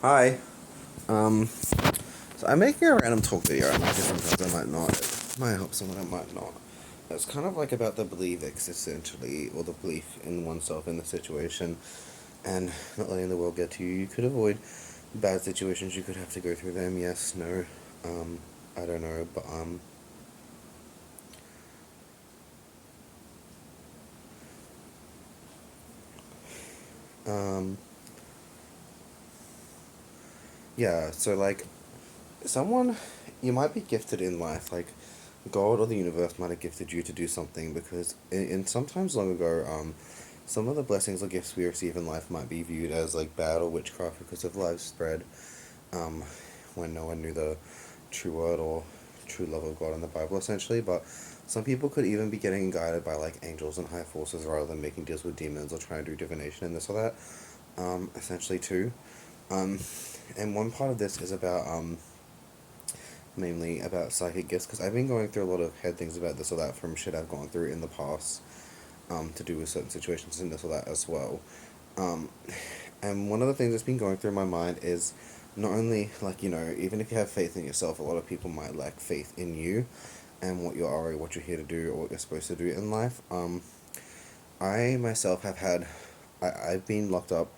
Hi. Um, so I'm making a random talk video. I might do sometimes, I might not. It might help someone, I might not. It's kind of like about the belief essentially, or the belief in oneself in the situation, and not letting the world get to you. You could avoid bad situations. You could have to go through them. Yes, no. Um, I don't know, but um, yeah. So like, someone, you might be gifted in life, like God or the universe might have gifted you to do something because in sometimes long ago, some of the blessings or gifts we receive in life might be viewed as like bad or witchcraft because of life spread, um, when no one knew the true word or true love of God in the Bible essentially. But some people could even be getting guided by like angels and high forces rather than making deals with demons or trying to do divination and this or that. Essentially too. Um, and one part of this is about mainly about psychic gifts because I've been going through a lot of head things about this or that from shit I've gone through in the past, to do with certain situations and this or that as well. Um, and one of the things that's been going through my mind is not only like even if you have faith in yourself, a lot of people might lack faith in you and what you are or what you're here to do or what you're supposed to do in life. I myself have had I've been locked up.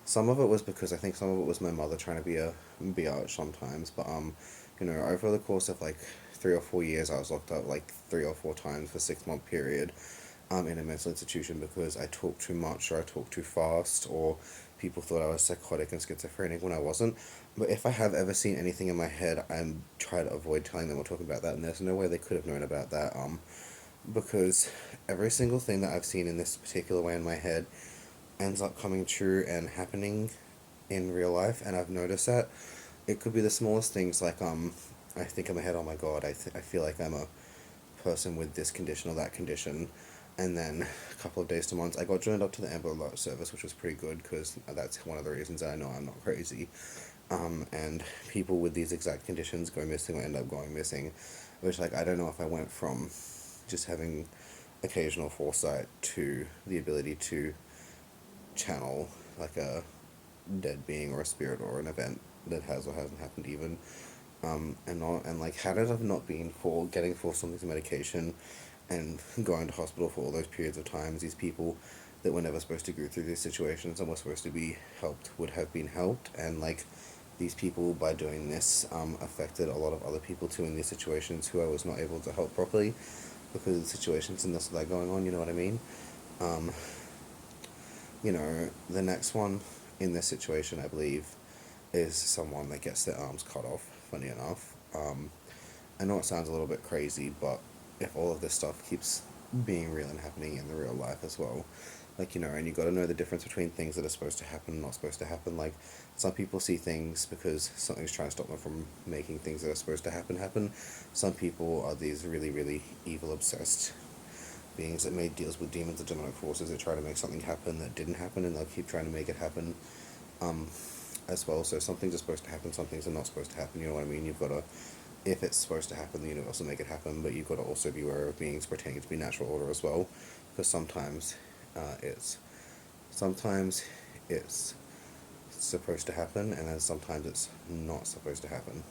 Some of it was because I think some of it was my mother trying to be a biatch sometimes, but over the course of like 3 or 4 years, I was locked up like 3 or 4 times for 6 month period, in a mental institution because I talked too much or I talked too fast or people thought I was psychotic and schizophrenic when I wasn't. But if I have ever seen anything in my head, I try to avoid telling them or talking about that, and there's no way they could have known about that. Because every single thing that I've seen in this particular way in my head ends up coming true and happening in real life, and I've noticed that it could be the smallest things like I think in my head, oh my god, I feel like I'm a person with this condition or that condition, and then a couple of days to months I got joined up to the Amber Alert service, which was pretty good because that's one of the reasons that I know I'm not crazy. And people with these exact conditions go missing or end up going missing, which like I don't know if I went from just having occasional foresight to the ability to channel like a dead being or a spirit or an event that has or hasn't happened even. And like had it have not been for getting forced on this medication and going to hospital for all those periods of times, these people that were never supposed to go through these situations and were supposed to be helped would have been helped. And like these people, by doing this, affected a lot of other people too in these situations who I was not able to help properly because of the situations and this or that going on. You know what I mean? Um, the next one in this situation, I believe, is someone that gets their arms cut off. Funny enough, I know it sounds a little bit crazy, but if all of this stuff keeps being real and happening in the real life as well, like and you got to know the difference between things that are supposed to happen and not supposed to happen. Like some people see things because something's trying to stop them from making things that are supposed to happen. Some people are these really really evil obsessed beings that made deals with demons and demonic forces that try to make something happen that didn't happen, and they'll keep trying to make it happen, um, as well. So some things are supposed to happen, some things are not supposed to happen. You know what I mean? You've got to, if it's supposed to happen, the universe will make it happen. But you've got to also be aware of beings pretending to be natural order as well, because it's sometimes it's supposed to happen, and then sometimes it's not supposed to happen.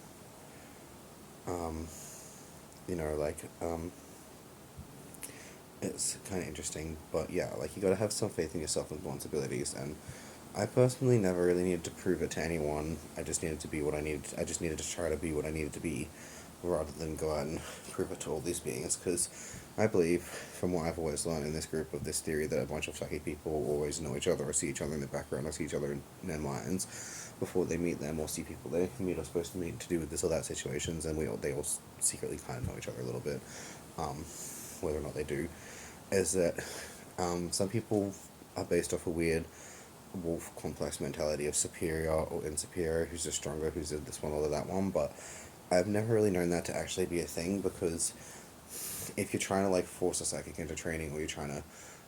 Um, like it's kind of interesting, but yeah, like you got to have some faith in yourself and one's abilities. And I personally never really needed to prove it to anyone. I just needed to be what I needed. I just needed to try to be what I needed to be, rather than go out and prove it to all these beings. Because I believe, from what I've always learned in this group of this theory, that a bunch of psychic people always know each other or see each other in the background or see each other in their minds before they meet them or see people they meet or supposed to meet to do with this or that situations, and they all secretly kind of know each other a little bit, um, whether or not they do. Is that some people are based off a weird wolf complex mentality of superior or insuperior, who's the stronger, who's this one or that one, but I've never really known that to actually be a thing because if you're trying to like force a psychic into training or you're trying to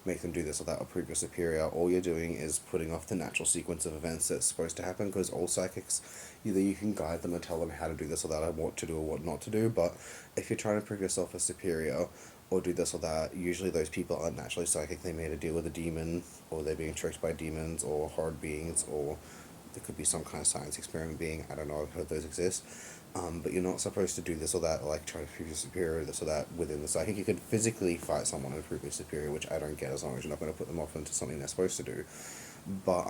make them do this or that or prove you're superior, all you're doing is putting off the natural sequence of events that's supposed to happen because all psychics, either you can guide them and tell them how to do this or that or what to do or what not to do, but if you're trying to prove yourself as superior or do this or that, usually those people aren't naturally psychic. They made a deal with a demon or they're being tricked by demons or hard beings or there could be some kind of science experiment being, I don't know, I've heard those exist. But you're not supposed to do this or that, or like try to prove you're superior, this or that within the psychic. You could physically fight someone and prove you're superior, which I don't get as long as you're not going to put them off into something they're supposed to do. But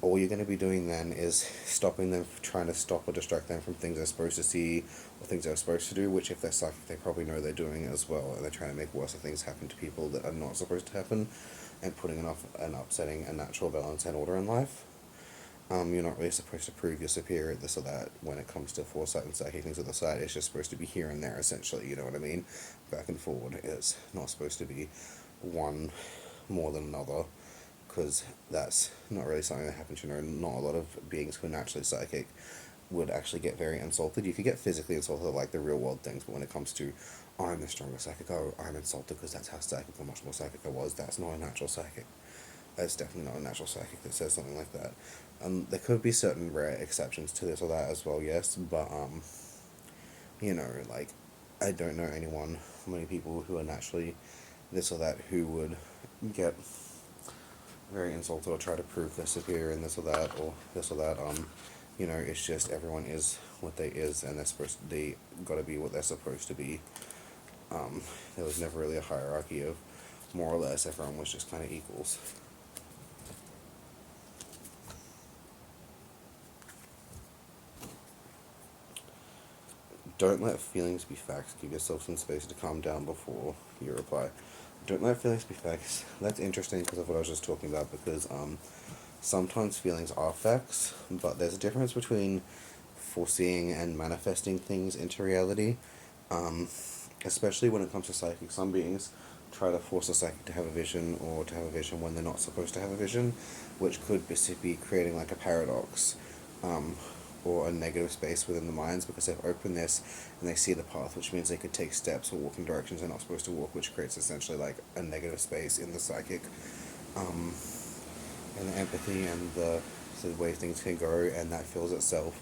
all you're going to be doing then is stopping them, trying to stop or distract them from things they're supposed to see or things they're supposed to do, which if they're psychic they probably know they're doing as well, and they're trying to make worse things happen to people that are not supposed to happen, and putting enough and upsetting a natural balance and order in life. You're not really supposed to prove you're superior at this or that when it comes to foresight and psychic things at the side. It's just supposed to be here and there, essentially, you know what I mean? Back and forward. It's not supposed to be one more than another, because that's not really something that happens, you know. Not a lot of beings who are naturally psychic would actually get very insulted. You could get physically insulted like the real world things, but when it comes to, oh, I'm the strongest psychic, oh, I'm insulted because that's how psychic or much more psychic I was, that's not a natural psychic. That's definitely not a natural psychic that says something like that. There could be certain rare exceptions to this or that as well, yes, but, you know, like, I don't know anyone, many people who are naturally this or that who would get very insulted or try to prove they're superior in this or that or this or that. You know, it's just everyone is what they is, and they gotta be what they're supposed to be. There was never really a hierarchy of more or less. Everyone was just kind of equals. Don't let feelings be facts. Give yourself some space to calm down before you reply. Don't let feelings be facts. That's interesting because of what I was just talking about. Because sometimes feelings are facts, but there's a difference between foreseeing and manifesting things into reality. Um, Especially when it comes to psychic, some beings try to force a psychic to have a vision or to have a vision when they're not supposed to have a vision, which could be creating like a paradox. Um, or a negative space within the minds because they've opened this and they see the path, which means they could take steps or walk in directions they're not supposed to walk, which creates essentially like a negative space in the psychic, um, and the empathy and the way things can go, and that fills itself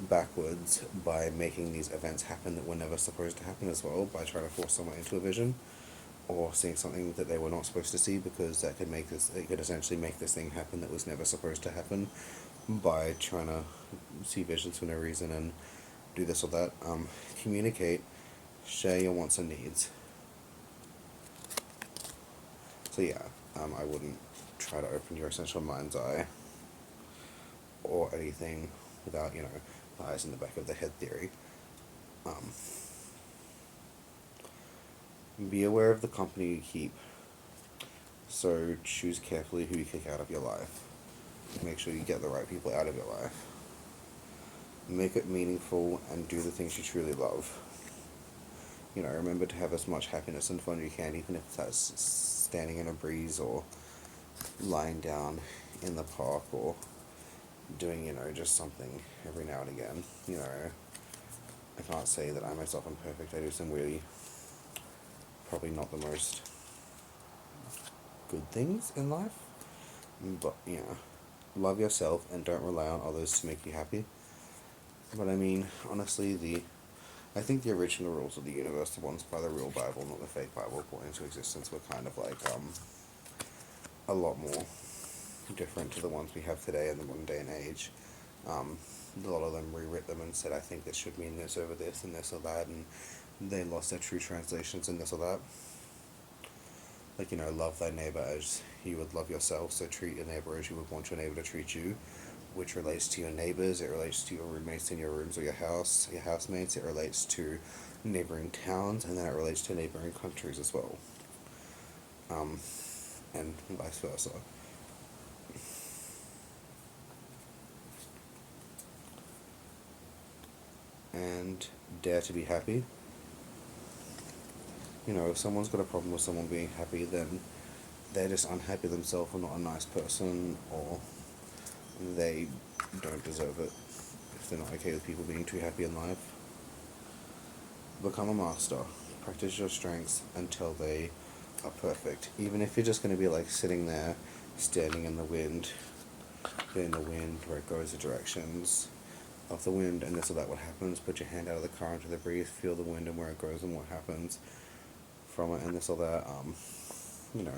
backwards by making these events happen that were never supposed to happen as well, by trying to force someone into a vision or seeing something that they were not supposed to see, because it could essentially make this thing happen that was never supposed to happen by trying to see visions for no reason and do this or that. Communicate, share your wants and needs. So yeah, I wouldn't try to open your essential mind's eye or anything without, you know, the eyes in the back of the head theory. Um, be aware of the company you keep. So choose carefully who you kick out of your life. Make sure you get the right people out of your life. Make it meaningful and do the things you truly love. You know, remember to have as much happiness and fun you can, even if that's standing in a breeze or lying down in the park or doing, you know, just something every now and again. You know, I can't say that I myself am perfect. I do some really, probably not the most good things in life. But, you know, love yourself and don't rely on others to make you happy. But I mean, honestly, I think the original rules of the universe, the ones by the real Bible, not the fake Bible, brought into existence, were kind of like a lot more different to the ones we have today in the modern day and age. A lot of them rewrote them and said, I think this should mean this over this and this or that, and they lost their true translations in this or that. Like, you know, love thy neighbor as you would love yourself, so treat your neighbor as you would want your neighbor to treat you, which relates to your neighbors, it relates to your roommates in your rooms or your house, your housemates, it relates to neighboring towns, and then it relates to neighboring countries as well. And vice versa. And dare to be happy. You know, if someone's got a problem with someone being happy, then they're just unhappy themselves or not a nice person, or they don't deserve it if they're not okay with people being too happy in life. Become a master. Practice your strengths until they are perfect. Even if you're just going to be like sitting there, standing in the wind, feeling the wind where it goes the directions of the wind and this or that, what happens, put your hand out of the car into the breeze, feel the wind and where it goes and what happens from it and this or that. You know,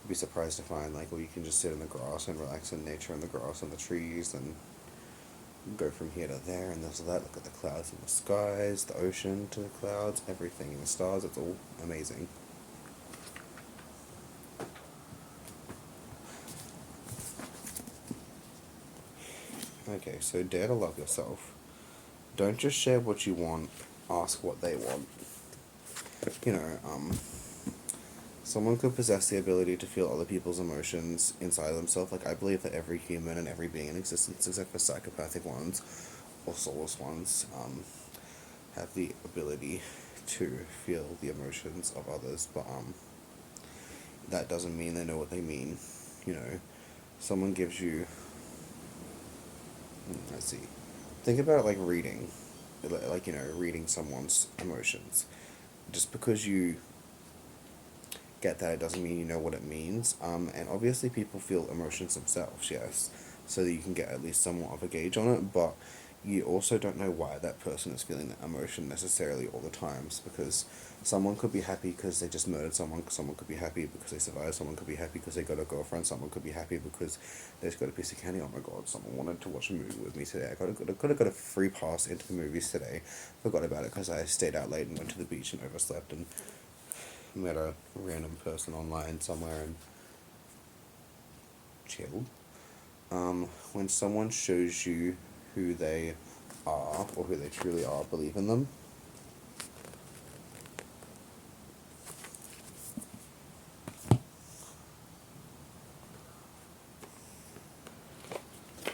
You'd be surprised to find, like, well, you can just sit in the grass and relax in nature and the grass and the trees and go from here to there and this or that. Look at the clouds and the skies, the ocean to the clouds, everything, and the stars. It's all amazing. Okay, so dare to love yourself. Don't just share what you want, ask what they want. You know, someone could possess the ability to feel other people's emotions inside themselves. Like, I believe that every human and every being in existence, except for psychopathic ones or soulless ones, have the ability to feel the emotions of others, but that doesn't mean they know what they mean. You know, someone gives you, let's see, think about it like reading, like, you know, reading someone's emotions. Just because you get that, it doesn't mean you know what it means. And obviously people feel emotions themselves, yes, so that you can get at least somewhat of a gauge on it, but you also don't know why that person is feeling that emotion necessarily all the times, because someone could be happy because they just murdered someone could be happy because they survived, someone could be happy because they got a girlfriend, someone could be happy because they just got a piece of candy. Oh my god, someone wanted to watch a movie with me today. Could have got a free pass into the movies today. Forgot about it because I stayed out late and went to the beach and overslept and met a random person online somewhere and chilled. When someone shows you who they are or who they truly are, believe in them.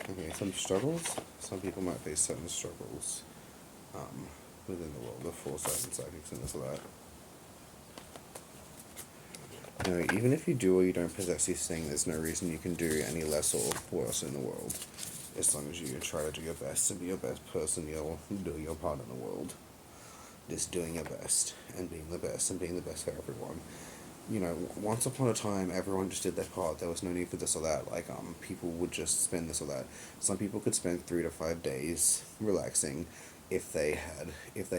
Okay, some struggles. Some people might face certain struggles within the world of foresight and psychics and this or that. You know, even if you do or you don't possess these things, there's no reason you can do any less or worse in the world. As long as you try to do your best to be your best person, you'll do your part in the world. Just doing your best and being the best and being the best for everyone. You know, once upon a time, everyone just did their part. There was no need for this or that. Like, people would just spend this or that. Some people could spend 3 to 5 days relaxing if they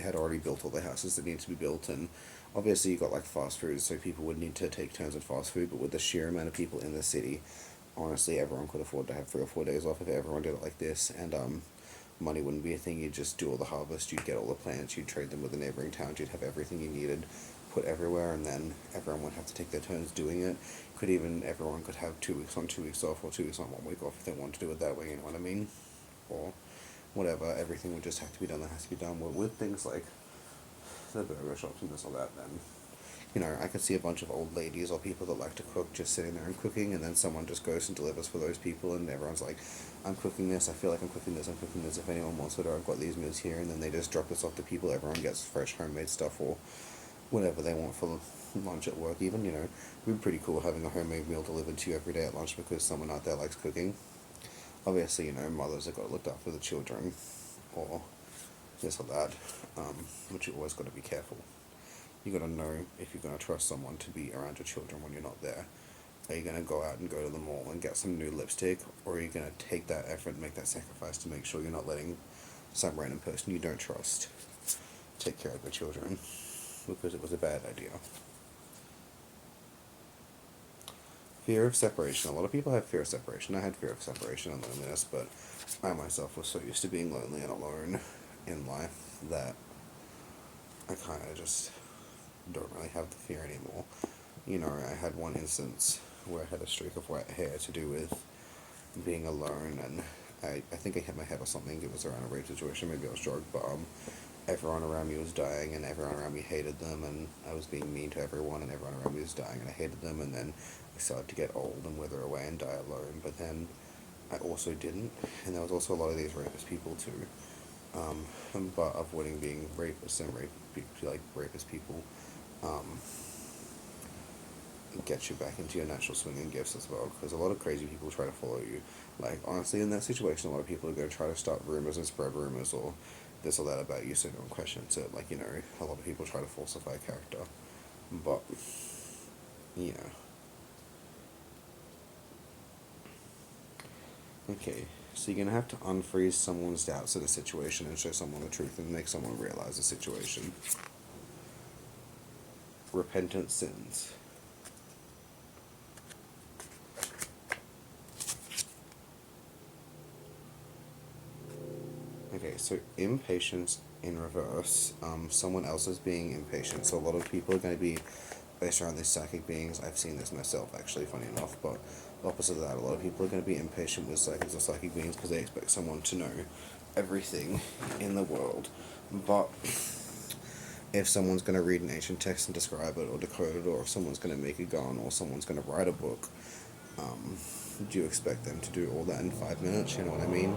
had already built all the houses that needed to be built. And obviously, you got like fast food, so people would need to take turns at fast food. But with the sheer amount of people in the city, honestly, everyone could afford to have 3 or 4 days off if everyone did it like this. And money wouldn't be a thing. You'd just do all the harvest. You'd get all the plants. You'd trade them with the neighboring towns. You'd have everything you needed put everywhere, and then everyone would have to take their turns doing it. Everyone could have 2 weeks on, 2 weeks off, or 2 weeks on, 1 week off if they wanted to do it that way. You know what I mean? Or whatever. Everything would just have to be done that has to be done. Well, with things like the burger shops and this or that, then you know, I could see a bunch of old ladies or people that like to cook just sitting there and cooking, and then someone just goes and delivers for those people, and everyone's like, I'm cooking this, I feel like I'm cooking this, I'm cooking this, if anyone wants it, or I've got these meals here, and then they just drop this off to people, everyone gets fresh homemade stuff, or whatever they want for lunch at work even, you know. It would be pretty cool having a homemade meal delivered to you every day at lunch because someone out there likes cooking. Obviously, you know, mothers have got to look after the children, or this or that, but you always got to be careful. You got to know if you're going to trust someone to be around your children when you're not there. Are you going to go out and go to the mall and get some new lipstick, or are you going to take that effort and make that sacrifice to make sure you're not letting some random person you don't trust take care of your children because it was a bad idea? Fear of separation. A lot of people have fear of separation. I had fear of separation and loneliness, but I myself was so used to being lonely and alone in life that I kind of just don't really have the fear anymore. You know, I had one instance where I had a streak of white hair to do with being alone, and I think I hit my head or something. It was around a rape situation, maybe I was drunk, but everyone around me was dying, and everyone around me hated them, and I was being mean to everyone, and everyone around me was dying, and I hated them, and then I started to get old and wither away and die alone, but then I also didn't, and there was also a lot of these rapist people too. But avoiding being rapists and rapist people, um, get you back into your natural swinging gifts as well, because a lot of crazy people try to follow you. Like, honestly, in that situation, a lot of people are going to try to start rumors and spread rumors or this or that about you, so no one questions it. Like, you know, a lot of people try to falsify character, but, yeah. Okay, so you're going to have to unfreeze someone's doubts of the situation and show someone the truth and make someone realize the situation. Repentant sins. Okay, so impatience in reverse. Someone else is being impatient. So a lot of people are going to be based around these psychic beings. I've seen this myself, actually, funny enough. But the opposite of that, a lot of people are going to be impatient with psychics or psychic beings because they expect someone to know everything in the world. But if someone's going to read an ancient text and describe it or decode it, or if someone's going to make a gun or someone's going to write a book, do you expect them to do all that in 5 minutes? You know what I mean?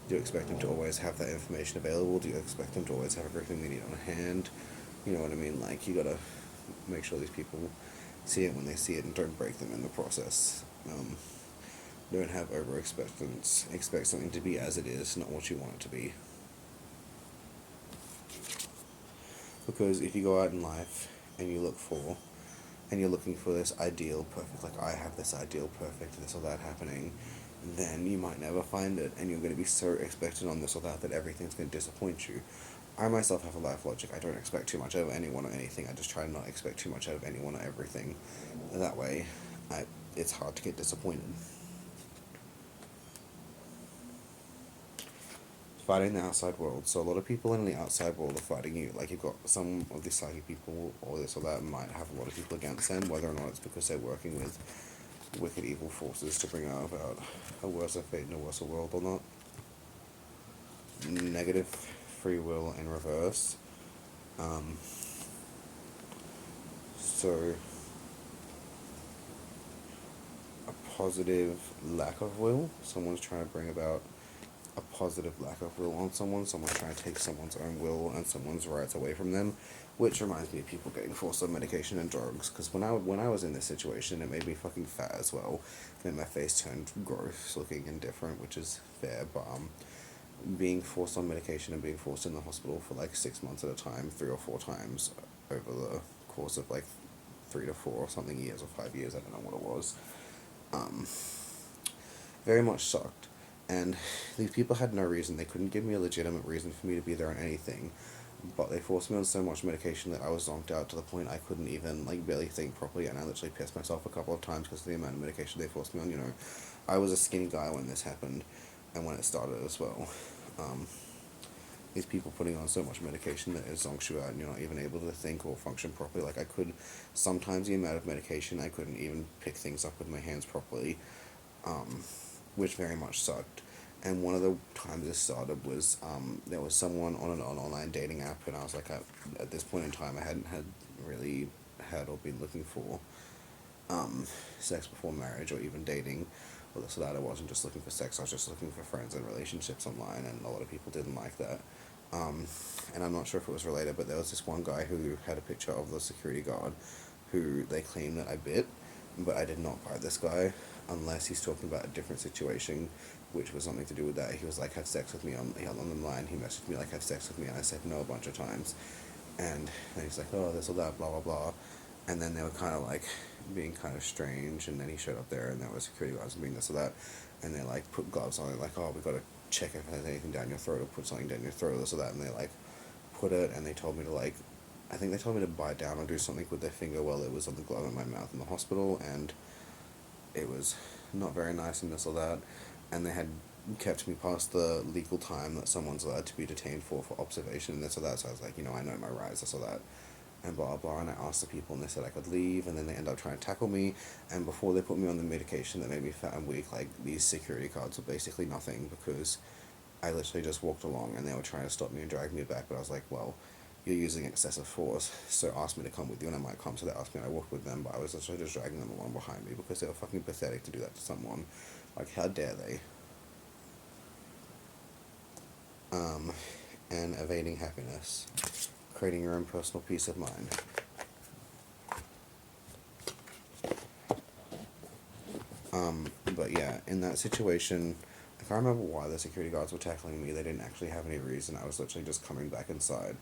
Do you expect them to always have that information available? Do you expect them to always have everything they need on hand? You know what I mean? Like, you gotta make sure these people see it when they see it and don't break them in the process. Don't have over expectance. Expect something to be as it is, not what you want it to be. Because if you go out in life and you look for, and you're looking for this ideal perfect, like I have this ideal perfect, this or that happening, then you might never find it, and you're going to be so expectant on this or that that everything's going to disappoint you. I myself have a life logic. I don't expect too much out of anyone or anything. I just try to not expect too much out of anyone or everything. That way, it's hard to get disappointed. Fighting the outside world. So a lot of people in the outside world are fighting you. Like, you've got some of the psychic people or this or that might have a lot of people against them, whether or not it's because they're working with wicked evil forces to bring about a worse fate and a worse world or not. Negative free will in reverse. Um, so a positive lack of will. Someone's trying to bring about a positive lack of will on someone. Someone's trying to take someone's own will and someone's rights away from them, which reminds me of people getting forced on medication and drugs. Because when I was in this situation, it made me fucking fat as well. It made my face turn gross looking and different, which is fair. But being forced on medication and being forced in the hospital for like 6 months at a time, 3 or 4 times over the course of like 3 to 4 or something years or 5 years, I don't know what it was. Um, Very much sucked. And these people had no reason. They couldn't give me a legitimate reason for me to be there on anything. But they forced me on so much medication that I was zonked out to the point I couldn't even, like, barely think properly. And I literally pissed myself a couple of times because of the amount of medication they forced me on. You know, I was a skinny guy when this happened and when it started as well. Um, these people putting on so much medication that it zonks you out and you're not even able to think or function properly. Like, I could, sometimes the amount of medication, I couldn't even pick things up with my hands properly. Um, which very much sucked. And one of the times this started was there was someone on an online dating app, and I was like, at this point in time, I hadn't had really had or been looking for sex before marriage or even dating. Well, so that I wasn't just looking for sex, I was just looking for friends and relationships online, and a lot of people didn't like that. Um, and I'm not sure if it was related, but there was this one guy who had a picture of the security guard who they claimed that I bit, but I did not buy this guy unless he's talking about a different situation, which was something to do with that. He was like, have sex with me on the line. He messaged me like, have sex with me, and I said no a bunch of times. And then he's like, oh, this or that, blah, blah, blah. And then they were kind of like being kind of strange, and then he showed up there, and there was security guards being this or that, and they like put gloves on it, like, oh, we got to check if there's anything down your throat, or put something down your throat, or this or that, and they like put it, and they told me to like, I think they told me to bite down or do something with their finger while it was on the glove in my mouth in the hospital, and it was not very nice and this or that, and they had kept me past the legal time that someone's allowed to be detained for observation and this or that, so I was like, you know, I know my rights, this or that, and blah blah, and I asked the people and they said I could leave, and then they ended up trying to tackle me, and before they put me on the medication that made me fat and weak, like, these security guards were basically nothing, because I literally just walked along and they were trying to stop me and drag me back, but I was like, well, you're using excessive force, so ask me to come with you, and I might come, so they asked me and I walked with them, but I was literally just dragging them along behind me because they were fucking pathetic to do that to someone. Like, how dare they? Um, and evading happiness. Creating your own personal peace of mind. But yeah, in that situation, I can't remember why the security guards were tackling me. They didn't actually have any reason. I was literally just coming back inside.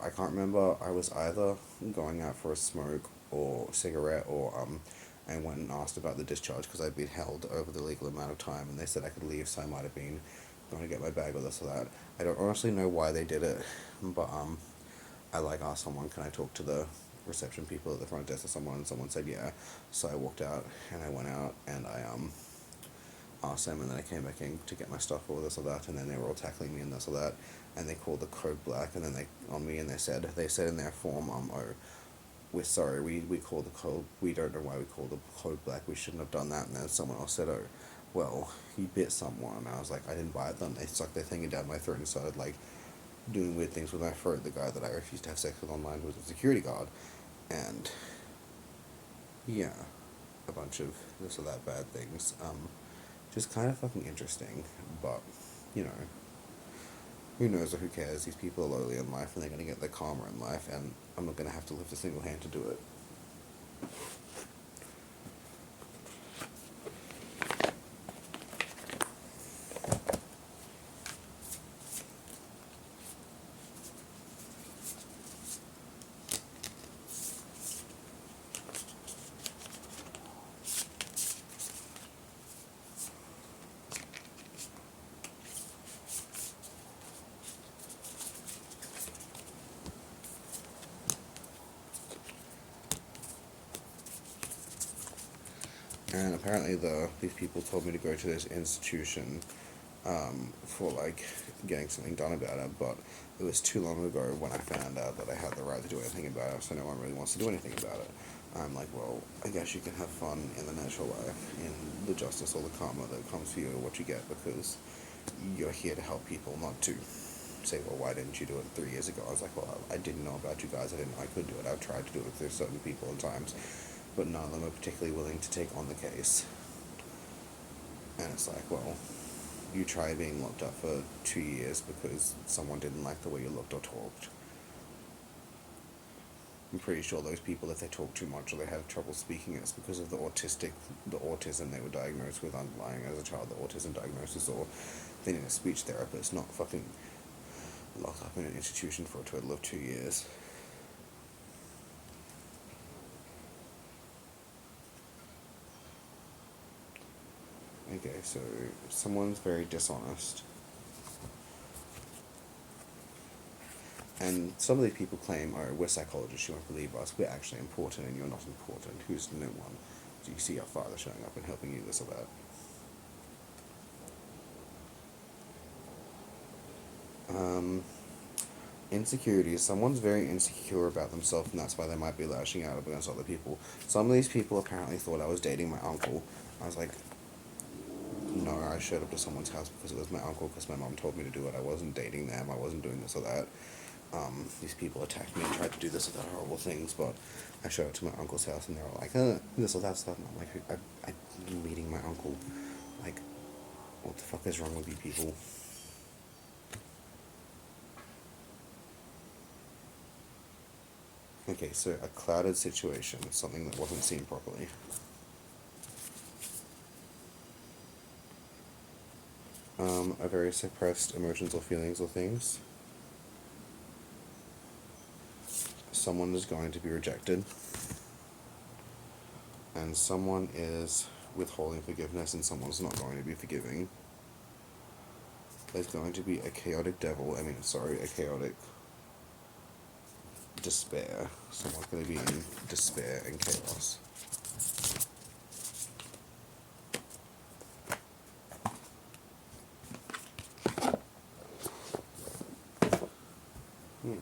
I can't remember. I was either going out for a smoke or cigarette, or I went and asked about the discharge because I'd been held over the legal amount of time, and they said I could leave, so I might have been going to get my bag or this or that. I don't honestly know why they did it, but I like asked someone, can I talk to the reception people at the front desk or someone, and someone said yeah. So I walked out and I went out and I asked them, and then I came back in to get my stuff or this or that, and then they were all tackling me and this or that, and they called the code black, and then they on me, and they said in their form, oh, we're sorry, we called the code, we don't know why we called the code black, we shouldn't have done that, and then someone else said, oh, well, you bit someone, and I was like, I didn't bite them, they stuck their thing down my throat and started, like, doing weird things with my throat, the guy that I refused to have sex with online who was a security guard, and, yeah, a bunch of this or that bad things, just kind of fucking interesting, but, you know, who knows or who cares, these people are lowly in life, and they're gonna get their karma in life, and I'm not gonna have to lift a single hand to do it. And apparently these people told me to go to this institution for like getting something done about it, but it was too long ago when I found out that I had the right to do anything about it, so no one really wants to do anything about it. I'm like, well, I guess you can have fun in the natural life, in the justice or the karma that comes for you or what you get, because you're here to help people, not to say, well, why didn't you do it 3 years ago? I was like, well, I didn't know about you guys, I didn't know I could do it, I've tried to do it with certain people at times, but none of them are particularly willing to take on the case. And it's like, well, you try being locked up for 2 years because someone didn't like the way you looked or talked. I'm pretty sure those people, if they talk too much or they have trouble speaking, it's because of the autism they were diagnosed with underlying as a child, the autism diagnosis, or they need a speech therapist, not fucking locked up in an institution for a total of 2 years. Okay, so someone's very dishonest. And some of these people claim, oh, we're psychologists, you won't believe us, we're actually important and you're not important. Who's no one? Do you see your father showing up and helping you this or that? Insecurities. Someone's very insecure about themselves, and that's why they might be lashing out against other people. Some of these people apparently thought I was dating my uncle. I was like, no, I showed up to someone's house because it was my uncle, because my mom told me to do it. I wasn't dating them, I wasn't doing this or that. These people attacked me and tried to do this or that horrible things, but I showed up to my uncle's house and they were like, this or that stuff. And I'm like, I'm meeting my uncle. Like, what the fuck is wrong with you people? Okay, so a clouded situation, something that wasn't seen properly. A very suppressed emotions or feelings or things. Someone is going to be rejected. And someone is withholding forgiveness and someone's not going to be forgiving. There's going to be a chaotic a chaotic despair. Someone's going to be in despair and chaos. Yeah.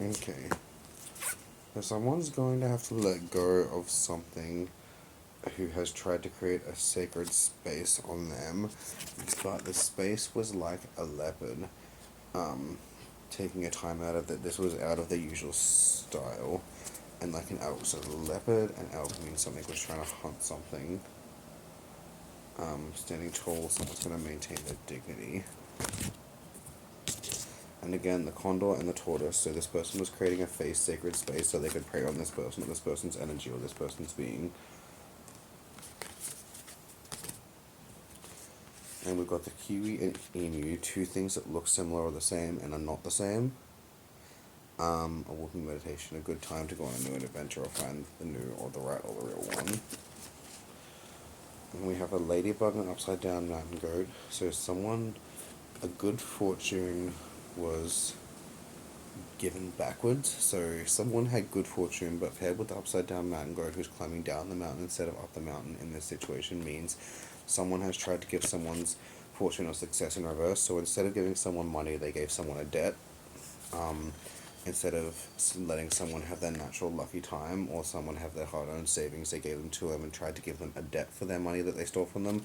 Okay. So someone's going to have to let go of something who has tried to create a sacred space on them, but the space was like a leopard, taking a time out of this was out of the usual style, and like an elk. So the leopard and elk means something was trying to hunt something. Standing tall, someone's going to maintain their dignity. And again, the condor and the tortoise. So this person was creating a face sacred space so they could prey on this person, or this person's energy, or this person's being. And we've got the kiwi and emu, two things that look similar or the same and are not the same. A walking meditation, a good time to go on a new adventure or find the new or the right or the real one. And we have a ladybug and an upside down mountain goat. So a good fortune was given backwards. So someone had good fortune, but paired with the upside down mountain goat who's climbing down the mountain instead of up the mountain in this situation means someone has tried to give someone's fortune or success in reverse. So instead of giving someone money, they gave someone a debt. Instead of letting someone have their natural lucky time or someone have their hard-earned savings, they gave them to them and tried to give them a debt for their money that they stole from them.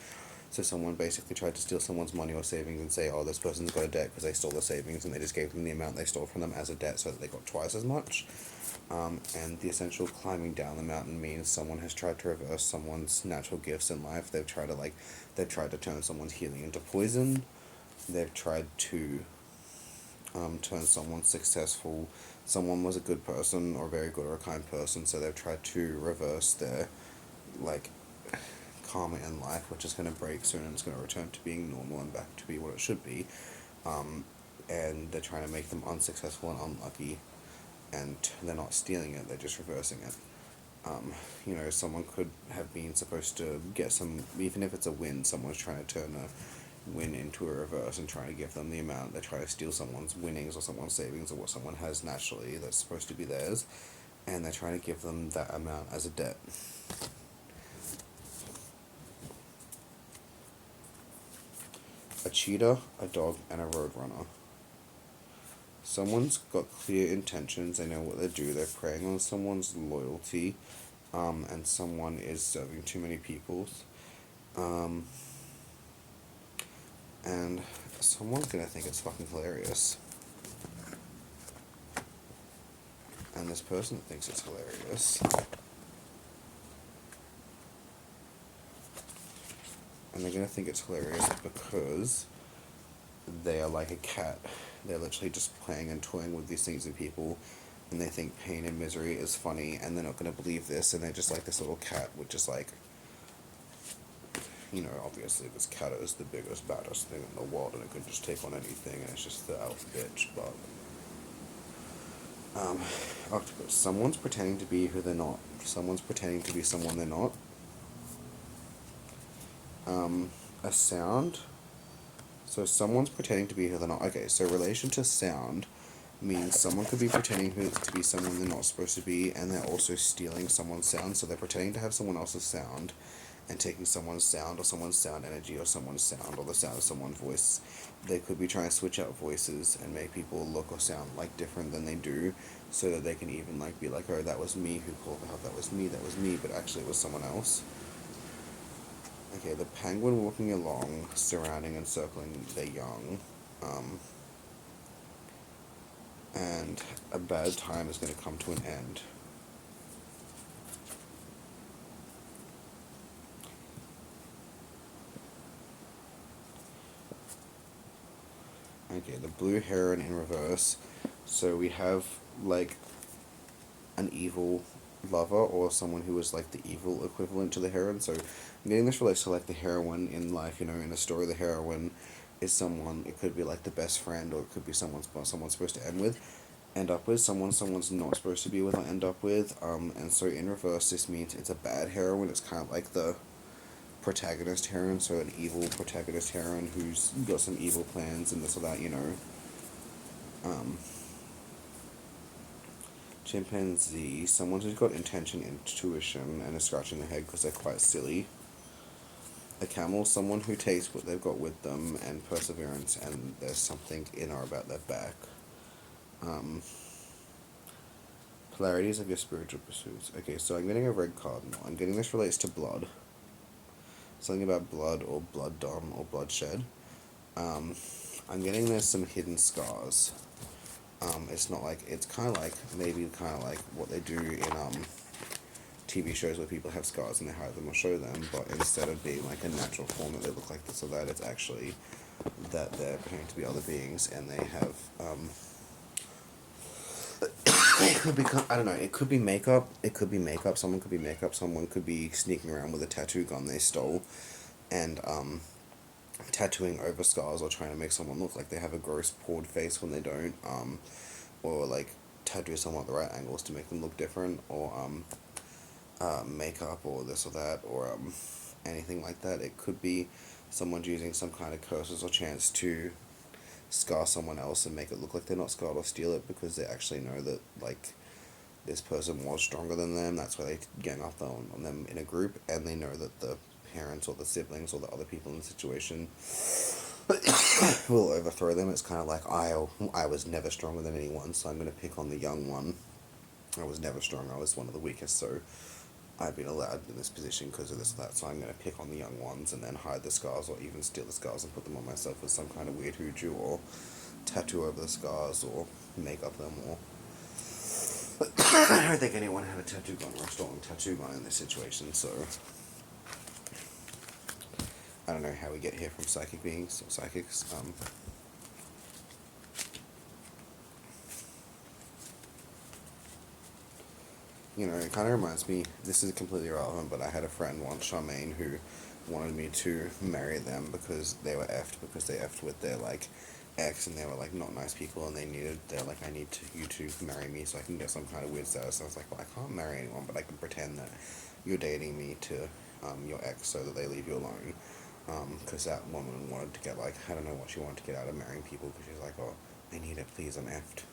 So someone basically tried to steal someone's money or savings and say, oh, this person's got a debt because they stole the savings, and they just gave them the amount they stole from them as a debt so that they got twice as much. And the essential climbing down the mountain means someone has tried to reverse someone's natural gifts in life. They've tried to turn someone's healing into poison. They've tried to turn someone successful. Someone was a good person or very good or a kind person, so they've tried to reverse their karma in life, which is going to break soon and it's going to return to being normal and back to be what it should be. And they're trying to make them unsuccessful and unlucky, and they're not stealing it, they're just reversing it. Someone could have been supposed to get some, even if it's a win, someone's trying to turn a win into a reverse and trying to give them the amount. They try to steal someone's winnings or someone's savings or what someone has naturally that's supposed to be theirs, and they're trying to give them that amount as a debt. A cheetah, a dog, and a roadrunner. Someone's got clear intentions, they know what they do, they're preying on someone's loyalty, and someone is serving too many people. And someone's gonna think it's fucking hilarious. And this person thinks it's hilarious. And they're gonna think it's hilarious because they are like a cat. They're literally just playing and toying with these things and people, and they think pain and misery is funny, and they're not gonna believe this, and they're just like this little cat, which is like, obviously this cat is the biggest, baddest thing in the world, and it could just take on anything, and it's just the alpha bitch, but... Octopus. Someone's pretending to be who they're not. Someone's pretending to be someone they're not. A sound. So someone's pretending to be who they're not. Okay, so relation to sound means someone could be pretending to be someone they're not supposed to be, and they're also stealing someone's sound. So they're pretending to have someone else's sound and taking someone's sound or someone's sound energy or someone's sound or the sound of someone's voice. They could be trying to switch out voices and make people look or sound like different than they do, so that they can even be like, oh, that was me who called out, that was me, but actually it was someone else. Okay, the penguin walking along, surrounding and circling their young, and a bad time is going to come to an end. Okay, the blue heron in reverse. So we have an evil lover or someone who is the evil equivalent to the heron. So I'm getting this relates to the heroine in life. In a story, the heroine is someone. It could be the best friend, or it could be someone's supposed to end up with someone's not supposed to be with or end up with. And so in reverse, this means it's a bad heroine. It's kind of like the protagonist heroine, so an evil protagonist heroine who's got some evil plans and this or that, Chimpanzee, someone who's got intention, intuition, and is scratching their head because they're quite silly. A camel, someone who takes what they've got with them, and perseverance, and there's something in or about their back. Polarities of your spiritual pursuits. Okay, so I'm getting a red cardinal. I'm getting this relates to blood. Something about blood or blood dom or bloodshed. I'm getting there's some hidden scars. It's not it's kind of maybe what they do in TV shows where people have scars and they hide them or show them, but instead of being like a natural form that they look like this or that, it's actually that they're pretending to be other beings and they have, it could be, I don't know, it could be makeup, someone could be makeup, someone could be sneaking around with a tattoo gun they stole, and, tattooing over scars or trying to make someone look like they have a gross poured face when they don't, or like tattoo someone at the right angles to make them look different, or makeup or this or that, or anything like that. It could be someone's using some kind of curses or chants to scar someone else and make it look like they're not scarred, or steal it because they actually know that like this person was stronger than them. That's why they gang up on them in a group, and they know that the parents or the siblings or the other people in the situation will overthrow them. It's kind of like I was never stronger than anyone, so I'm going to pick on the young one. I was never strong. I was one of the weakest, so I've been allowed in this position because of this or that. So I'm going to pick on the young ones and then hide the scars, or even steal the scars and put them on myself with some kind of weird hoodoo, or tattoo over the scars, or make up them, or I don't think anyone had a tattoo gun or a stolen tattoo gun in this situation, so I don't know how we get here from psychic beings or psychics. You know, it kind of reminds me, this is completely irrelevant, but I had a friend once, Charmaine, who wanted me to marry them because they were effed, because they effed with their, like, ex, and they were, like, not nice people, and they're like, I need you to marry me so I can get some kind of weird status. I was like, well, I can't marry anyone, but I can pretend that you're dating me to, your ex so that they leave you alone. Because that woman wanted to get, like, I don't know what she wanted to get out of marrying people, because she's like, oh, I need it, please, I'm effed.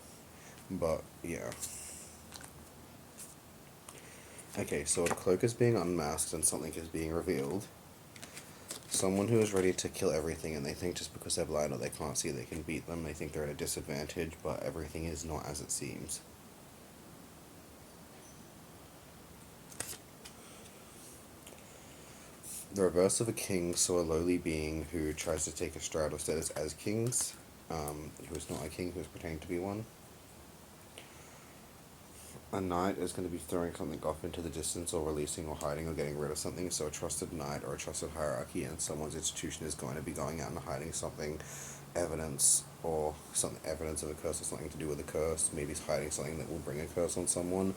But, yeah. Okay, so a cloak is being unmasked and something is being revealed. Someone who is ready to kill everything, and they think just because they're blind or they can't see they can beat them, they think they're at a disadvantage, but everything is not as it seems. The reverse of a king, so a lowly being who tries to take a stride of status as kings, who is not a king, who is pretending to be one. A knight is going to be throwing something off into the distance, or releasing, or hiding, or getting rid of something. So a trusted knight or a trusted hierarchy in someone's institution is going to be going out and hiding something, evidence, or some evidence of a curse or something to do with a curse. Maybe he's hiding something that will bring a curse on someone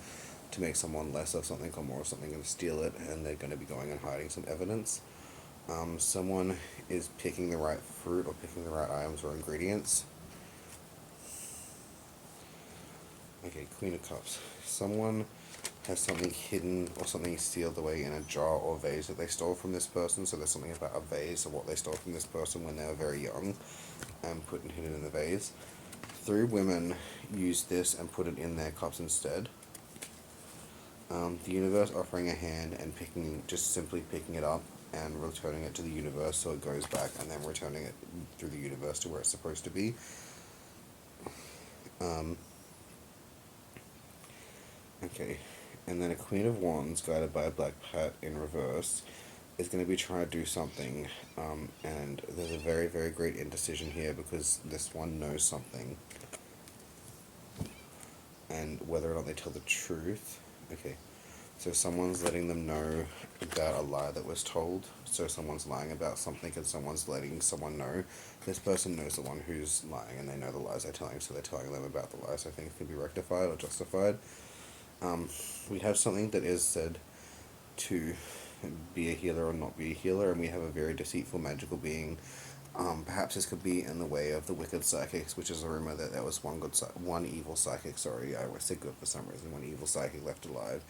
to make someone less of something or more of something and steal it, and they're going to be going and hiding some evidence. Someone is picking the right fruit or picking the right items or ingredients. Okay, Queen of Cups. Someone has something hidden or something sealed away in a jar or vase that they stole from this person. So there's something about a vase or what they stole from this person when they were very young and put and hidden in the vase. 3 women used this and put it in their cups instead. The universe offering a hand and just simply picking it up and returning it to the universe so it goes back, and then returning it through the universe to where it's supposed to be. Okay, and then a Queen of Wands guided by a black cat in reverse is going to be trying to do something, and there's a very, very great indecision here because this one knows something, and whether or not they tell the truth. Okay, so someone's letting them know about a lie that was told, so someone's lying about something and someone's letting someone know. This person knows the one who's lying, and they know the lies they're telling, so they're telling them about the lies. I think it can be rectified or justified. We have something that is said to be a healer or not be a healer, and we have a very deceitful magical being. Perhaps this could be in the way of the wicked psychics, which is a rumor that there was one evil psychic, sorry, I always say good for some reason, one evil psychic left alive,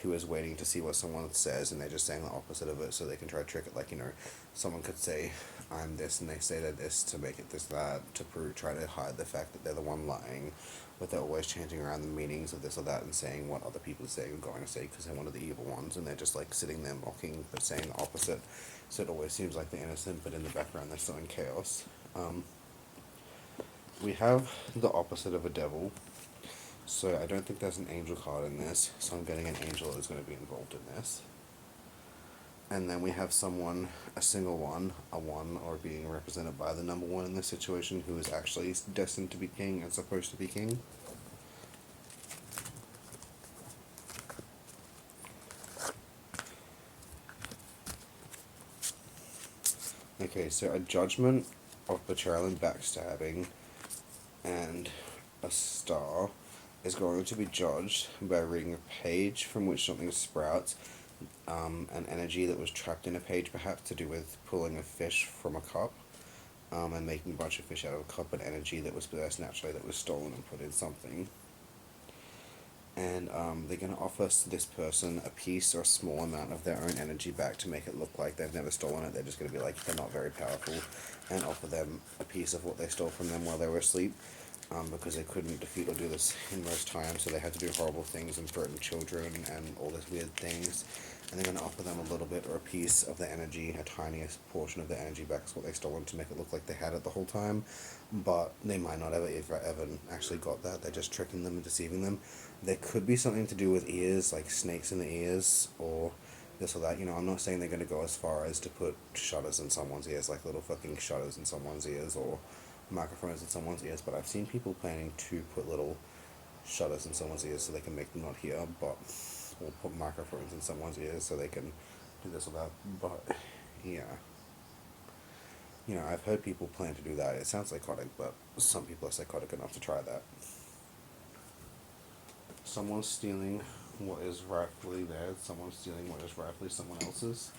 who is waiting to see what someone says, and they're just saying the opposite of it, so they can try to trick it. Like, you know, someone could say, I'm this, and they say they're this to make it this, that, to try to hide the fact that they're the one lying, but they're always changing around the meanings of this or that and saying what other people are saying or going to say because they're one of the evil ones, and they're just like sitting there mocking but saying the opposite, so it always seems like they're innocent, but in the background they're still in chaos. We have the opposite of a devil, so I don't think there's an angel card in this, so I'm getting an angel is going to be involved in this. And then we have someone, a single one, a one, or being represented by the number 1 in this situation, who is actually destined to be king and supposed to be king. Okay, so a judgment of betrayal and backstabbing and a star is going to be judged by reading a page from which something sprouts, an energy that was trapped in a page, perhaps to do with pulling a fish from a cup, and making a bunch of fish out of a cup, an energy that was possessed naturally that was stolen and put in something. And they're going to offer this person a piece or a small amount of their own energy back to make it look like they've never stolen it. They're just going to be like, they're not very powerful, and offer them a piece of what they stole from them while they were asleep, because they couldn't defeat or do this in most times, so they had to do horrible things and threaten children and all these weird things. And they're going to offer them a little bit or a piece of their energy, a tiniest portion of their energy back as what they stolen, to make it look like they had it the whole time. But they might not ever actually got that. They're just tricking them and deceiving them. There could be something to do with ears, like snakes in the ears, or this or that. You know, I'm not saying they're going to go as far as to put shutters in someone's ears, like little fucking shutters in someone's ears, or microphones in someone's ears, but I've seen people planning to put little shutters in someone's ears so they can make them not hear, but, or put microphones in someone's ears so they can do this or that, but, yeah. You know, I've heard people plan to do that. It sounds psychotic, but some people are psychotic enough to try that. Someone's stealing what is rightfully theirs, someone's stealing what is rightfully someone else's.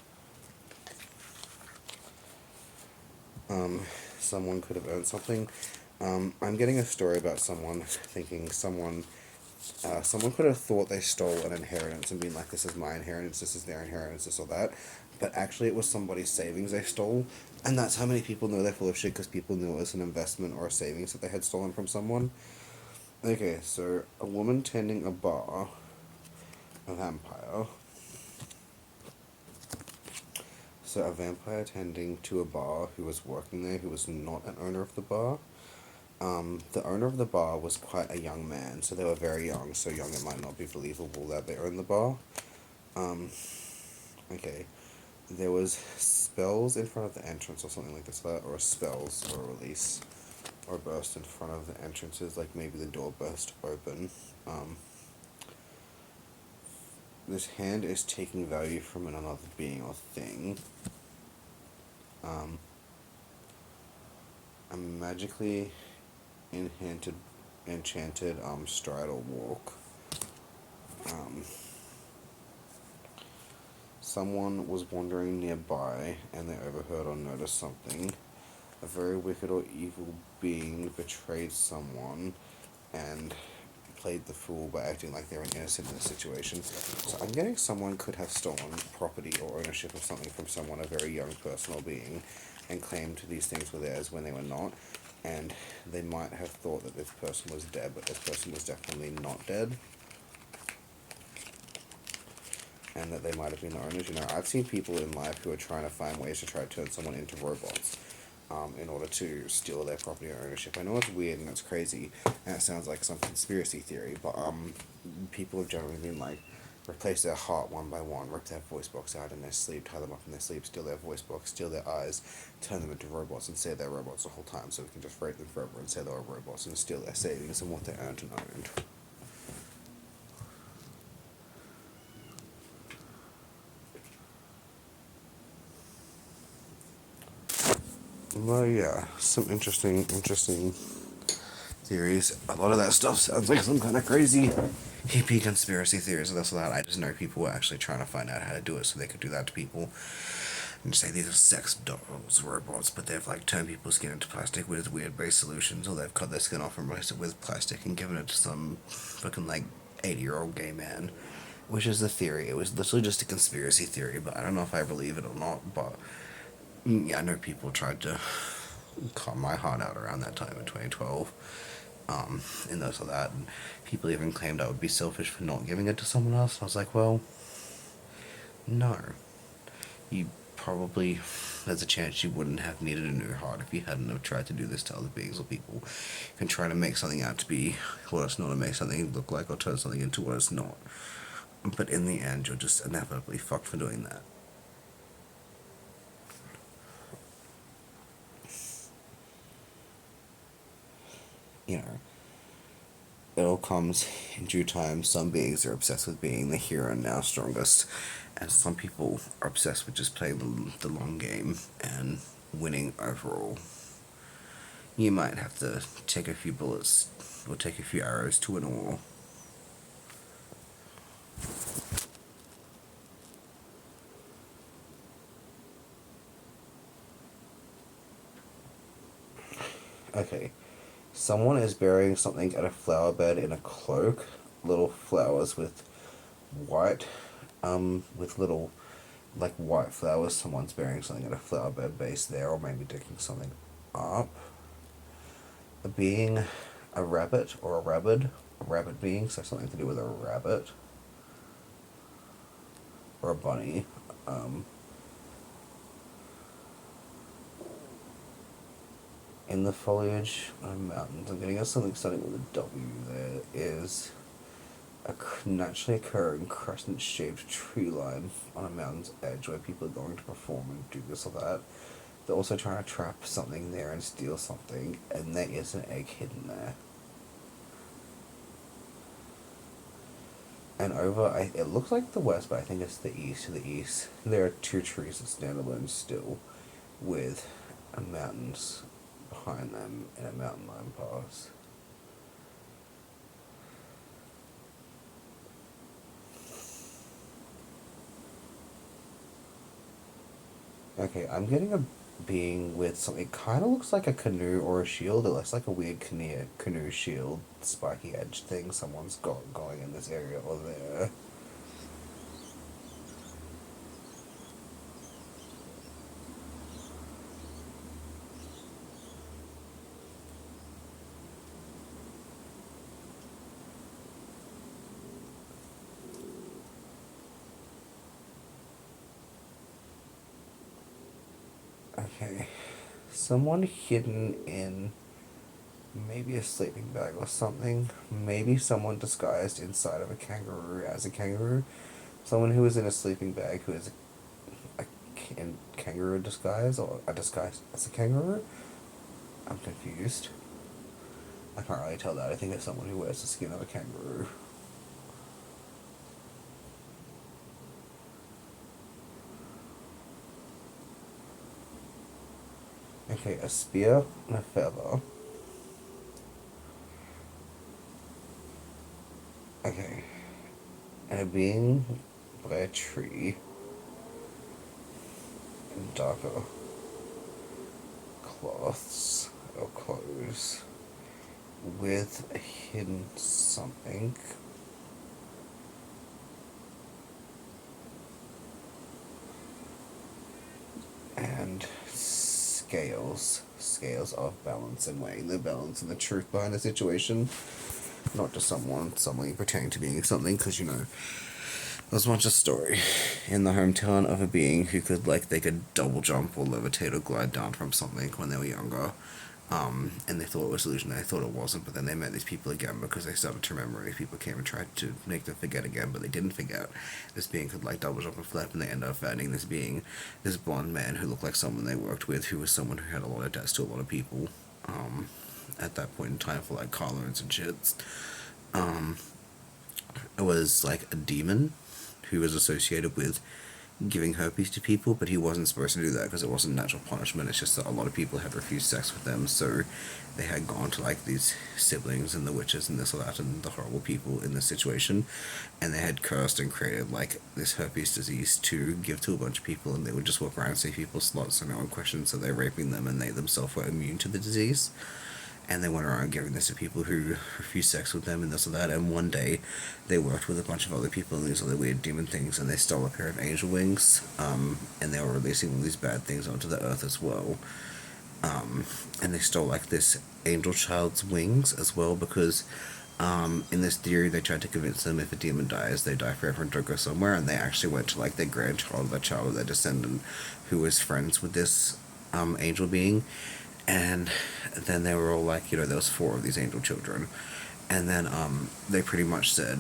Someone could have earned something. I'm getting a story about someone thinking someone could have thought they stole an inheritance and been like, this is my inheritance, this is their inheritance, this or that. But actually it was somebody's savings they stole. And that's how many people know they're full of shit, because people knew it was an investment or a savings that they had stolen from someone. Okay, so a woman tending a bar, a vampire. So a vampire tending to a bar who was working there, who was not an owner of the bar. The owner of the bar was quite a young man, so they were very young, so young it might not be believable that they owned the bar. Okay. There was spells in front of the entrance or something like this, or spells or release or burst in front of the entrances, like maybe the door burst open. This hand is taking value from another being or thing. A magically enchanted stride or walk. Someone was wandering nearby and they overheard or noticed something. A very wicked or evil being betrayed someone and played the fool by acting like they were innocent in the situation. So I'm getting someone could have stolen property or ownership of something from someone, a very young personal being, and claimed these things were theirs when they were not. And they might have thought that this person was dead, but this person was definitely not dead. And that they might have been the owners. You know, I've seen people in life who are trying to find ways to try to turn someone into robots, in order to steal their property or ownership. I know it's weird and it's crazy, and it sounds like some conspiracy theory, but people have generally been like, replace their heart one by one, rip their voice box out in their sleep, tie them up in their sleep, steal their voice box, steal their eyes, turn them into robots, and say they're robots the whole time, so we can just rape them forever and say they're robots and steal their savings and what they earned and owned. Well, yeah, some interesting theories. A lot of that stuff sounds like some kind of crazy hippie conspiracy theories and this and that. I just know people were actually trying to find out how to do it so they could do that to people. And say these are sex dolls, robots, but they've like turned people's skin into plastic with weird based solutions, or they've cut their skin off and replaced it with plastic and given it to some fucking like 80-year-old gay man. Which is the theory. It was literally just a conspiracy theory, but I don't know if I believe it or not, but yeah, I know people tried to cut my heart out around that time in 2012, and this or that, and people even claimed I would be selfish for not giving it to someone else. I was like, well, no. You probably, there's a chance you wouldn't have needed a new heart if you hadn't have tried to do this to other beings or people. You can try to make something out to be what it's not, and make something look like or turn something into what it's not. But in the end, you're just inevitably fucked for doing that. You know, it all comes in due time. Some beings are obsessed with being the hero and now strongest, and some people are obsessed with just playing the long game and winning overall. You might have to take a few bullets or take a few arrows to win a war. Okay, someone is burying something at a flower bed in a cloak. Little flowers white, with little, like white flowers. Someone's burying something at a flower bed base there, or maybe digging something up. Being a rabbit or a rabbit being, so something to do with a rabbit or a bunny. Um, in the foliage on mountains, I'm getting something starting with a W. There is a naturally occurring crescent-shaped tree line on a mountain's edge where people are going to perform and do this or that. They're also trying to trap something there and steal something, and there is an egg hidden there. And it looks like the west, but I think it's the east. To the east, there are two trees that stand alone still, with mountains behind them and a mountain line pass. Okay, I'm getting a being with something kind of looks like a canoe or a shield. It looks like a weird canoe shield, spiky edge thing someone's got going in this area or there. Okay, someone hidden in maybe a sleeping bag or something. Maybe someone disguised inside of a kangaroo as a kangaroo. Someone who is in a sleeping bag who is in kangaroo disguise or a disguise as a kangaroo. I'm confused. I can't really tell that. I think it's someone who wears the skin of a kangaroo. Okay, a spear and a feather. Okay. And a being by a tree in darker cloths or clothes with a hidden something. And scales of balance and weighing the balance and the truth behind the situation, not just someone suddenly pretending to being something, because there's once a story in the hometown of a being who they could double jump or levitate or glide down from something when they were younger. And they thought it was illusion. They thought it wasn't, but then they met these people again because they started to remember. And these people came and tried to make them forget again, but they didn't forget. This being could double jump and flip, and they ended up finding this being, this blonde man who looked like someone they worked with, who was someone who had a lot of debts to a lot of people. At that point in time for car loans and shits. It was a demon who was associated with giving herpes to people, but he wasn't supposed to do that because it wasn't natural punishment. It's just that a lot of people had refused sex with them, so they had gone to these siblings and the witches and this or that and the horrible people in this situation, and they had cursed and created this herpes disease to give to a bunch of people, and they would just walk around and say people's slots so no one questioned, so they're raping them, and they themselves were immune to the disease. And they went around giving this to people who refused sex with them and this or that. And one day, they worked with a bunch of other people and these other weird demon things, and they stole a pair of angel wings, and they were releasing all these bad things onto the earth as well. And they stole this angel child's wings as well because in this theory they tried to convince them if a demon dies they die forever and don't go somewhere, and they actually went to their grandchild, their child, their descendant, who was friends with this angel being. And then they were all there was 4 of these angel children, and then they pretty much said,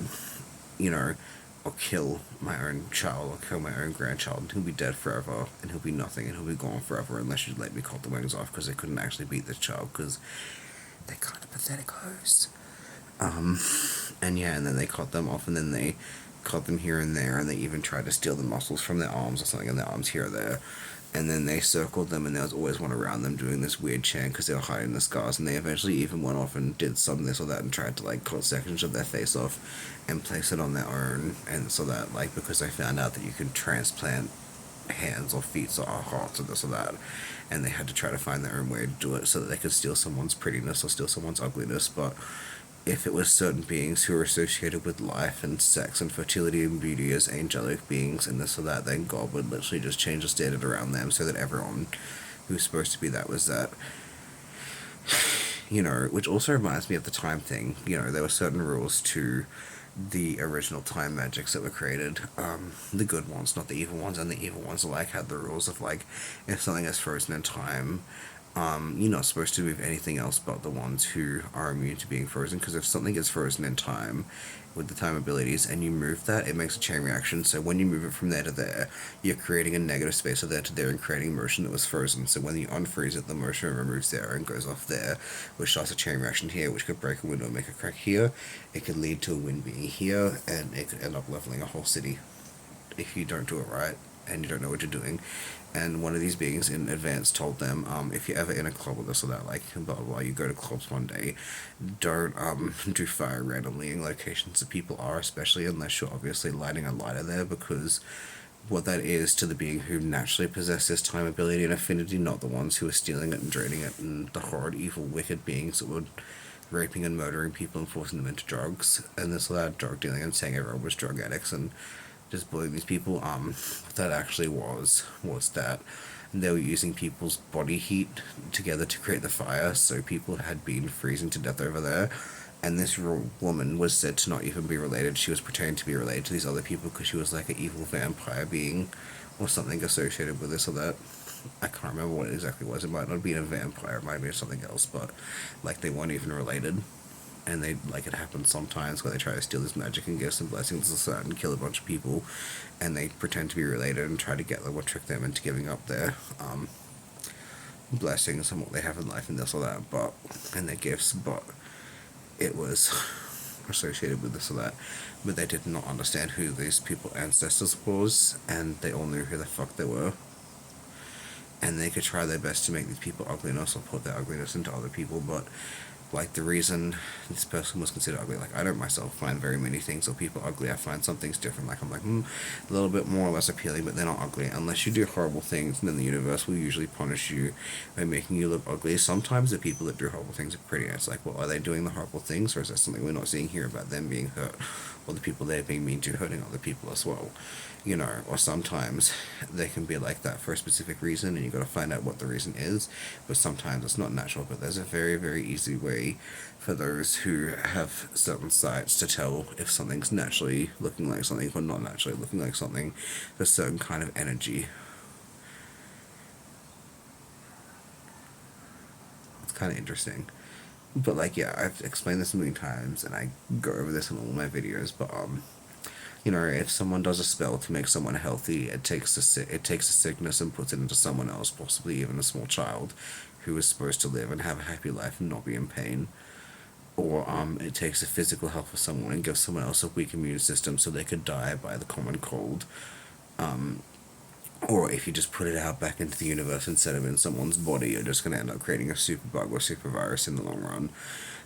I'll kill my own child, I'll kill my own grandchild, and he'll be dead forever, and he'll be nothing, and he'll be gone forever unless you let me cut the wings off, because they couldn't actually beat this child, because they're kind of pathetic hoes. And then they cut them off, and then they cut them here and there, and they even tried to steal the muscles from their arms or something, and their arms here or there. And then they circled them, and there was always one around them doing this weird chant because they were hiding the scars. And they eventually even went off and did some this or that and tried to like cut sections of their face off and place it on their own. And so that like because they found out that you could transplant hands or feet or hearts or this or that, and they had to try to find their own way to do it so that they could steal someone's prettiness or steal someone's ugliness. But if it was certain beings who were associated with life and sex and fertility and beauty as angelic beings and this or that, then God would literally just change the standard around them so that everyone who's supposed to be that was that. You know, which also reminds me of the time thing. You know, there were certain rules to the original time magics that were created. The good ones, not the evil ones, and the evil ones like had the rules of like, if something is frozen in time, you're not supposed to move anything else but the ones who are immune to being frozen, because if something is frozen in time with the time abilities and you move that, it makes a chain reaction. So when you move it from there to there, you're creating a negative space of there to there and creating motion that was frozen. So when you unfreeze it, the motion removes there and goes off there, which starts a chain reaction here, which could break a window and make a crack here. It could lead to a wind being here, and it could end up leveling a whole city if you don't do it right and you don't know what you're doing. And one of these beings in advance told them, if you're ever in a club or this or that, like, blah, blah, blah, you go to clubs one day, don't do fire randomly in locations that people are, especially unless you're obviously lighting a lighter there, because what that is to the being who naturally possess this time ability and affinity, not the ones who are stealing it and draining it, and the horrid, evil, wicked beings that would raping and murdering people and forcing them into drugs, and this allowed drug dealing and saying everyone was drug addicts and just bullying these people. What that actually was that they were using people's body heat together to create the fire, so people had been freezing to death over there, and this woman was said to not even be related. She was pretending to be related to these other people because she was like an evil vampire being or something associated with this or that. I can't remember what it exactly was. It might not have been a vampire, it might have been something else, but like they weren't even related. And they like it happens sometimes where they try to steal this magic and gifts and blessings and stuff and kill a bunch of people, and they pretend to be related and try to get them or trick them into giving up their blessings and what they have in life and this or that, but and their gifts, but it was associated with this or that, but they did not understand who these people ancestors was, and they all knew who the fuck they were, and they could try their best to make these people ugliness or put their ugliness into other people, but like the reason this person was considered ugly, like I don't myself find very many things or people ugly. I find some things different, like I'm like a little bit more or less appealing, but they're not ugly unless you do horrible things, and then the universe will usually punish you by making you look ugly. Sometimes the people that do horrible things are pretty, and it's like, well, are they doing the horrible things, or is that something we're not seeing here about them being hurt, or the people they're being mean to hurting other people as well, you know? Or sometimes they can be like that for a specific reason, and you got to find out what the reason is, but sometimes it's not natural. But there's a very, very easy way for those who have certain sights to tell if something's naturally looking like something or not naturally looking like something. A certain kind of energy. It's kind of interesting. But like, yeah, I've explained this a million times, and I go over this in all my videos. But you know, if someone does a spell to make someone healthy, it takes a sickness and puts it into someone else, possibly even a small child, who is supposed to live and have a happy life and not be in pain. Or it takes a physical health for someone and gives someone else a weak immune system so they could die by the common cold. Or if you just put it out back into the universe instead of in someone's body, you're just going to end up creating a super bug or super virus in the long run.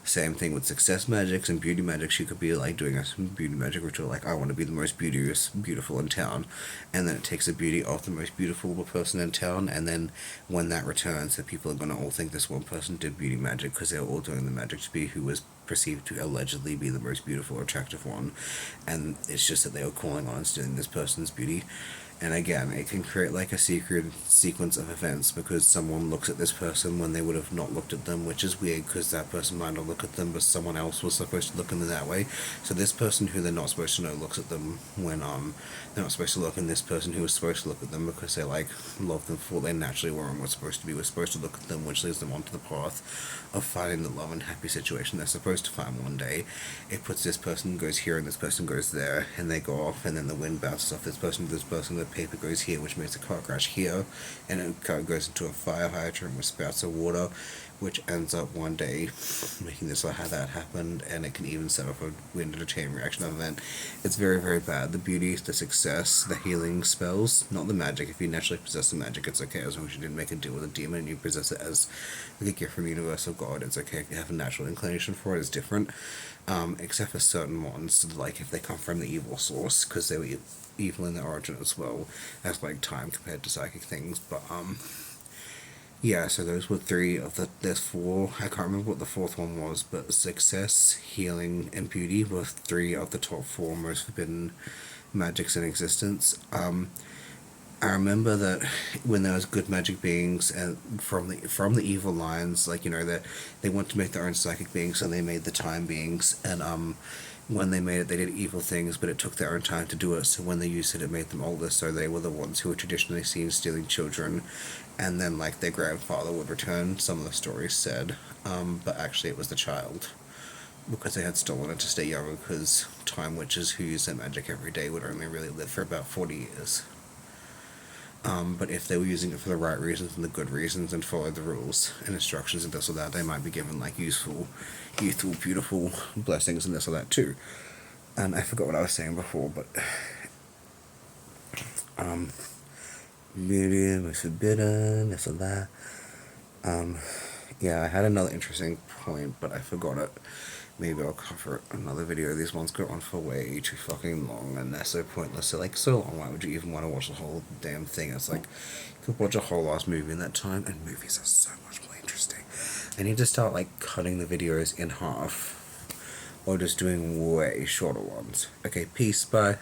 Same thing with success magics and beauty magics. You could be like doing a beauty magic ritual, like I want to be the most beautiful in town, and then it takes the beauty of the most beautiful person in town, and then when that returns, the people are going to all think this one person did beauty magic because they were all doing the magic to be who was perceived to allegedly be the most beautiful or attractive one, and it's just that they were calling on stealing this person's beauty. And again, it can create like a secret sequence of events because someone looks at this person when they would have not looked at them, which is weird because that person might not look at them, but someone else was supposed to look at them that way. So this person who they're not supposed to know looks at them when they're not supposed to look, and this person who was supposed to look at them because they like love them for what they naturally were and were supposed to be, was supposed to look at them, which leads them onto the path of finding the love and happy situation they're supposed to find one day. It puts this person goes here and this person goes there, and they go off, and then the wind bounces off this person to this person, the paper goes here, which makes a car crash here, and a car goes into a fire hydrant with spouts of water, which ends up one day making this or how that happened, and it can even set off a wind and a chain reaction event. It's very, very bad. The beauty, the success, the healing spells, not the magic. If you naturally possess the magic, it's okay, as long as you didn't make a deal with a demon and you possess it as like a gift from the universe or God, it's okay. If you have a natural inclination for it, it's different. Except for certain ones, like if they come from the evil source, because they were evil in their origin as well as like time compared to psychic things. But yeah, so those were three of there's four. I can't remember what the fourth one was, but success, healing, and beauty were three of the top four most forbidden magics in existence. I remember that when there was good magic beings and from the evil lines, like, you know, that they wanted to make their own psychic beings, so they made the time beings, and when they made it, they did evil things, but it took their own time to do it. So when they used it, it made them older. So they were the ones who were traditionally seen stealing children, and then like their grandfather would return. Some of the stories said, but actually it was the child, because they had stolen it to stay younger. Because time witches who use their magic every day would only really live for about 40 years. But if they were using it for the right reasons and the good reasons and followed the rules and instructions and this or that, they might be given like useful, youthful, beautiful blessings and this or that too. And I forgot what I was saying before, but beauty was forbidden, this or that. Yeah, I had another interesting point, but I forgot it. Maybe I'll cover another video. These ones go on for way too fucking long, and they're so pointless. They're like so long, why would you even want to watch the whole damn thing? It's like, you could watch a whole last movie in that time, and movies are so much more interesting. I need to start like cutting the videos in half, or just doing way shorter ones. Okay, peace, bye.